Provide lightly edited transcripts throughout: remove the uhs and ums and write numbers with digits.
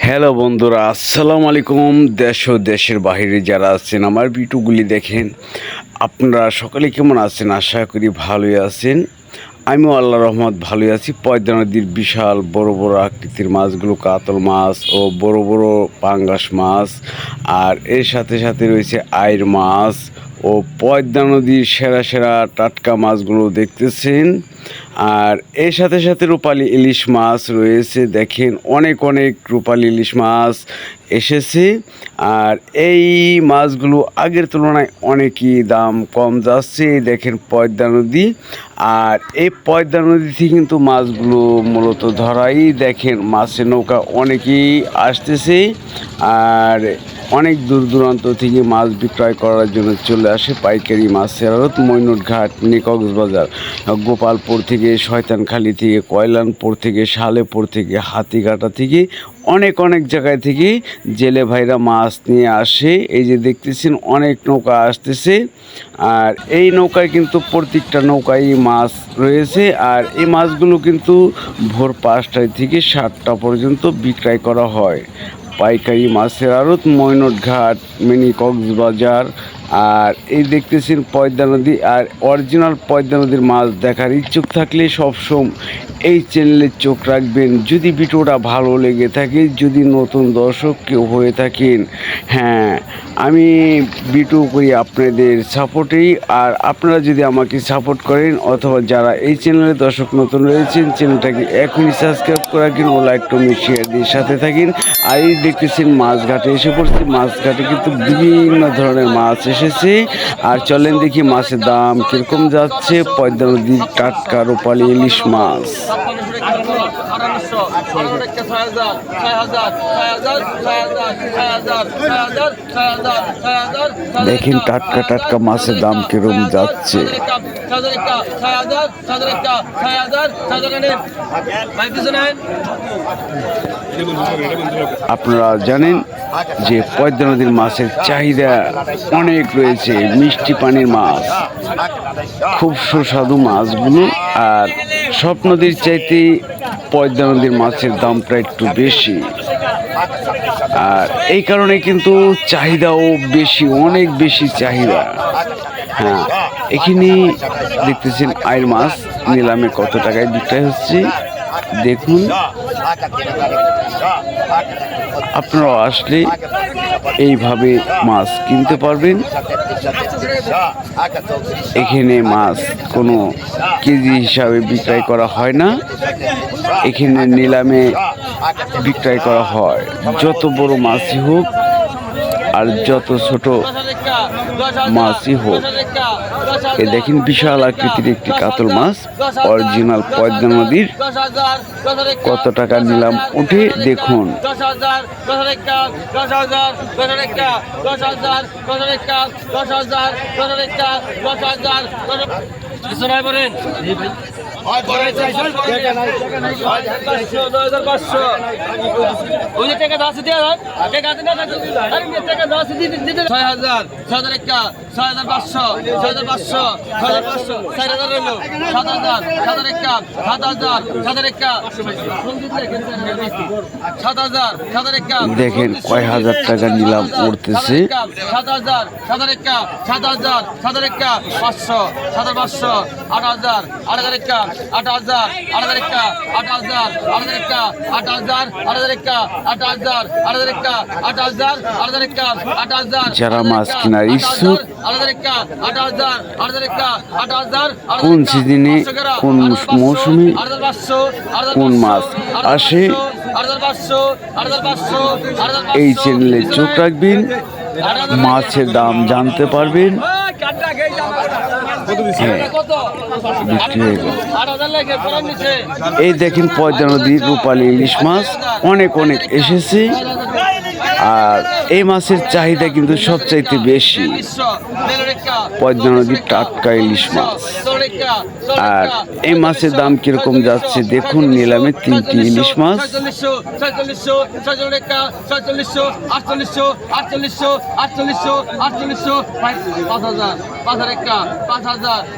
Hello বন্ধুরা, আসসালামু আলাইকুম। দেশ ও দেশের বাইরে যারা আছেন আমার ভিডিওগুলি দেখেন, আপনারা সকলে কেমন আছেন? আশা করি ভালোই আছেন। আমিও আল্লাহ রহমত ভালোই আছি। পদ্মা নদীর বিশাল বড় বড় আকৃতির মাছগুলো কাতল মাছ ও বড় বড় পাঙ্গাস মাছ, আর এর সাথে সাথে রয়েছে আইর মাছ ও পদ্মা নদীর সেরা সেরা টাটকা মাছগুলো দেখতেছেন। আর এর সাথে সাথে রূপালী ইলিশ মাছ রয়েছে। দেখেন অনেক অনেক রূপালী ইলিশ মাছ এসেছে। আর এই মাছগুলো আগের তুলনায় অনেকই দাম কম যাচ্ছে। দেখেন পদ্মা নদী, আর এই পদ্মা নদীতে কিন্তু মাছগুলো মূলত ধরাই। দেখেন মাছের নৌকা অনেকেই আসতেছে, আর অনেক দূর দূরান্ত থেকে মাছ বিক্রয় করার জন্য চলে আসে পাইকারি মাছের আড়ত। মৈনটঘাট, কক্সবাজার, গোপালপুর থেকে, শয়তানখালী থেকে, কয়লানপুর থেকে, সালেপুর থেকে, হাতিঘাটা থেকে, অনেক অনেক জায়গায় থেকে জেলে ভাইরা মাছ নিয়ে আসে। এই যে দেখতেছেন অনেক নৌকা আসতেছে, আর এই নৌকায় কিন্তু প্রত্যেকটা নৌকায় মাছ রয়েছে। আর এই মাছগুলো কিন্তু ভোর 5টা থেকে 7টা পর্যন্ত বিক্রয় করা হয়। পাইকারি মাছের আড়ত মৈনটঘাট, মিনি কক্সবাজার। আর এই দেখতেছেন পদ্মা নদী। আর অরিজিনাল পদ্মা নদীর মাছ দেখার ইচ্ছুক থাকলে সবসময় এই চ্যানেলে চোখ রাখবেন। যদি ভিডিওটা ভালো লেগে থাকে, যদি নতুন দর্শক কেউ হয়ে থাকেন, হ্যাঁ, আমি ভিডিও করি আপনাদের সাপোর্টেই। আর আপনারা যদি আমাকে সাপোর্ট করেন, অথবা যারা এই চ্যানেলে দর্শক নতুন রয়েছেন, চ্যানেলটাকে এখনই সাবস্ক্রাইব করে রাখেন ও লাইক কমেন্ট শেয়ার দিয়ে সাথে থাকেন। আর এই দেখতেছেন মাছঘাটে এসে পড়ছি। মাছঘাটে কিন্তু বিভিন্ন ধরনের মাছ এসেছে। আর চলেন দেখি মাছের দাম কীরকম যাচ্ছে। পদ্মা নদীর টাটকা রূপালী ইলিশ মাছ দেখেন টাটকা টাটকা মাছের দাম কিরকম যাচ্ছে। আপনারা জানেন যে পদ্মা নদীর মাছের চাহিদা অনেক রয়েছে। মিষ্টি পানির মাছ, খুব সুস্বাদু মাছগুলো। আর সব নদীর চাইতে পদ্মা নদীর মাছের দামটা একটু বেশি, আর এই কারণে কিন্তু চাহিদাও বেশি, অনেক বেশি চাহিদা। হ্যাঁ, এখানে দেখতেছেন আইর মাছ নিলামে কত টাকায় বিক্রয় হচ্ছে দেখুন। আপনারা আসলে এইভাবে মাছ কিনতে পারবেন। এখানে মাছ কোনো কেজি হিসাবে বিক্রয় করা হয় না, এখানে নিলামে বিক্রয় করা হয়। যত বড় মাছই হোক আর যত ছোট মাছই হোক। এ দেখেন বিশাল আকৃতির একটি কাতল মাছ, অরিজিনাল পদ্মা নদীর। কত টাকা নিলাম উঠে দেখুন। দেখেন কয় হাজার টাকা নিলাম উঠতেছে। 7,000, 7,000, 7,000, 7,000, 500, 7,500, 8,000, 8,000, 8,000, 8,000, 8,000, 8,000, 8,000, 8,000, 8,000, 8,000, 8,000, 8,000। যারা মাছ কেনার ইচ্ছুক, 8,000, 8,000, কোন সিজনে, কোন মৌসুমে কোন মাছ আসে, এই চ্যানেলে চোখ রাখবেন। মাছের দাম জানতে পারবেন। এই দেখেন পদ্মা নদীর রূপালী ইলিশ মাছ অনেক অনেক এসেছে। আর এই মাছের চাহিদা কিন্তু সবচাইতে বেশি। পদ্মা নদীর টাটকা ইলিশ মাছ। আর এই মাছের দাম কিরকম যাচ্ছে দেখুন, নিলামে 3টি ইলিশ মাছ।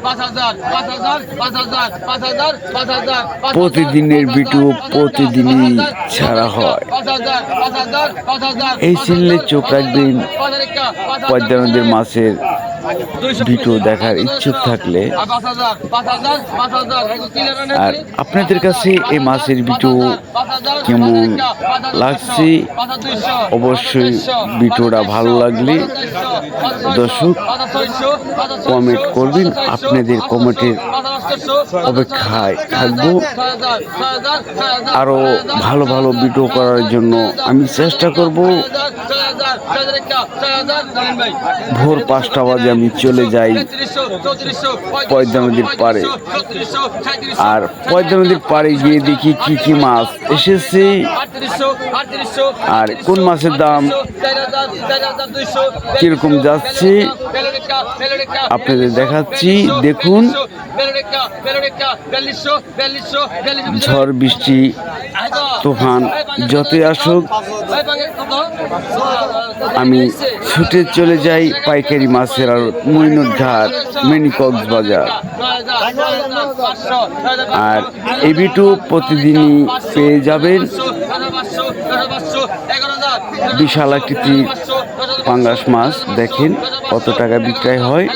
5,000 প্রতিদিনের ভিডিও প্রতিদিনই ছাড়া হয়। এই চ্যানেলে চোখ রাখবেন। পদ্মা নদীর মাছের ভিডিও দেখার ইচ্ছুক থাকলে। আর আপনাদের কাছে এই মাছের ভিডিও কেমন লাগছে অবশ্যই ভিডিওটা ভালো লাগলে দর্শক কমেন্ট করবেন। আপনাদের কমেন্টের অপেক্ষায় থাকবো। আরো ভালো ভালো ভিডিও করার জন্য আমি চেষ্টা করব। ভোর 5টা বাজে আমি চলে যাই পদ্মা নদীর পাড়ে। আর পদ্মা নদীর পাড়ে গিয়ে দেখি কি কি মাছ এসেছে আর কোন মাছের দাম কিরকম যাচ্ছে আপনাদের দেখাচ্ছি। দেখুন, ঝড় বৃষ্টি তুফান যতই আসুক আমি ছুটে চলে যাই পাইকারি মাছের আর মইনুর ঘাট মিনি কক্সবাজার। আর এই ভিডিও প্রতিদিনই পেয়ে যাবেন। বিশাল আকৃতির পাঙ্গাস মাছ দেখেন কত টাকা বিক্রয় হয়।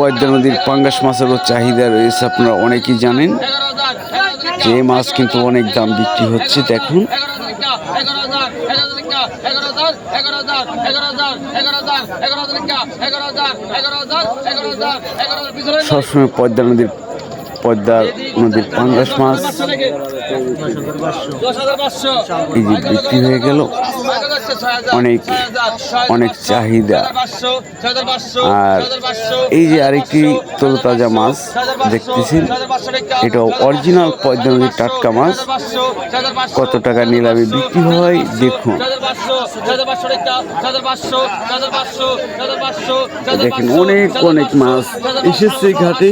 পদ্মা নদীর পাঙ্গাস মাছেরও চাহিদা রয়েছে, আপনারা অনেকেই জানেন যে মাছ কিন্তু অনেক দাম বিক্রি হচ্ছে। দেখুন, সবসময় পদ্মা নদীর পাঙ্গাস মাছ এই যে বিক্রি হয়ে গেল। অনেক চাহিদা। আর এই যে আরেকটি তরতাজা মাছ দেখতেছেন, এটা অরিজিনাল পদ্মা নদীর টাটকা মাছ। কত টাকা নিলামে বিক্রি হয় দেখুন। দেখেন অনেক মাছ এসেছে ঘাটে।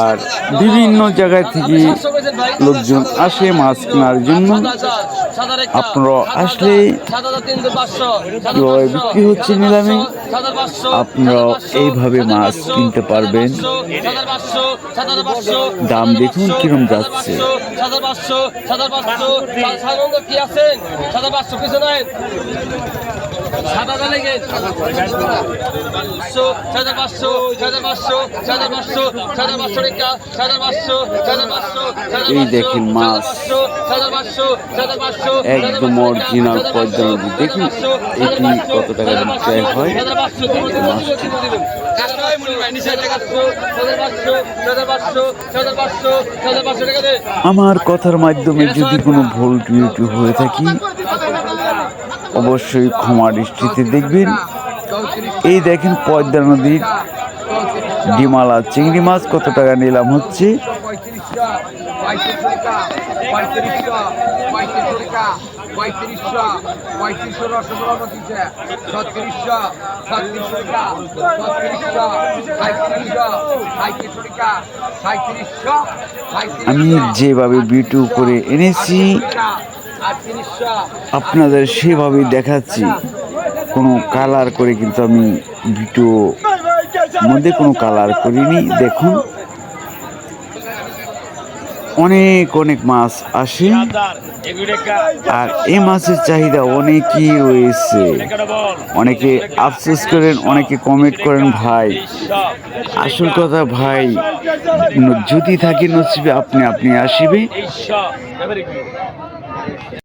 আর বিভিন্ন জায়গা থেকে লোকজন আসে মাছ কেনার জন্য। আপনারা আসলে কিভাবে বিক্রি হচ্ছে নিলামে আপনারা এইভাবে মাছ কিনতে পারবেন। দাম দেখুন কিরম যাচ্ছে। এই দেখেন মাছ একদম অরিজিনাল পদ্মা নদী। দেখুন এটি কত টাকা বিক্রয় হয়। আমার কথার মাধ্যমে যদি কোনো ভুল ত্রুটি হয়ে থাকি অবশ্যই ক্ষমা দৃষ্টিতে দেখবেন। এই দেখেন পদ্মা নদীর ডিমালা চিংড়ি মাছ কত টাকা নিলাম হচ্ছে। আমি যেভাবে ভিডিও করে এনেছি আপনাদের সেভাবে দেখাচ্ছি। কোনো কালার করে কিন্তু আমি ভিডিও মধ্যে কোনো কালার করিনি। দেখুন অনেক মাছ আসে। আর এই মাছের চাহিদা অনেকই রয়েছে। অনেকে আফসোস করেন, অনেকে কমেন্ট করেন ভাই আসল কথা ভাই যদি থাকে নসিবে আপনি আসিবে।